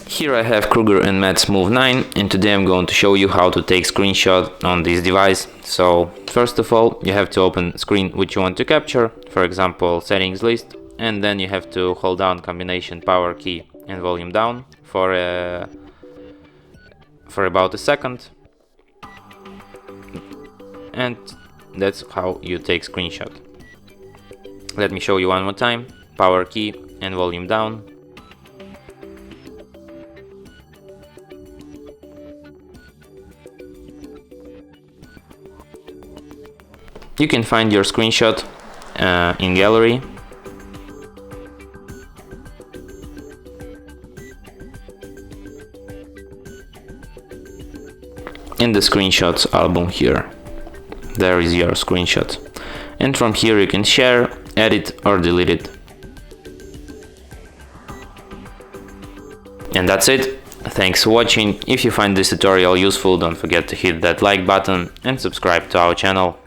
Here I have KRUGER MATZ Move 9, and today I'm going to show you how to take screenshot on this device. So first of all, you have to open the screen which you want to capture, for example settings list, and then you have to hold down combination power key and volume down for about a second, and that's how you take screenshot. Let me show you one more time. Power key and volume down. You can find your screenshot in gallery. In the screenshots album here. There is your screenshot. And from here you can share, edit or delete it. And that's it. Thanks for watching. If you find this tutorial useful, don't forget to hit that like button and subscribe to our channel.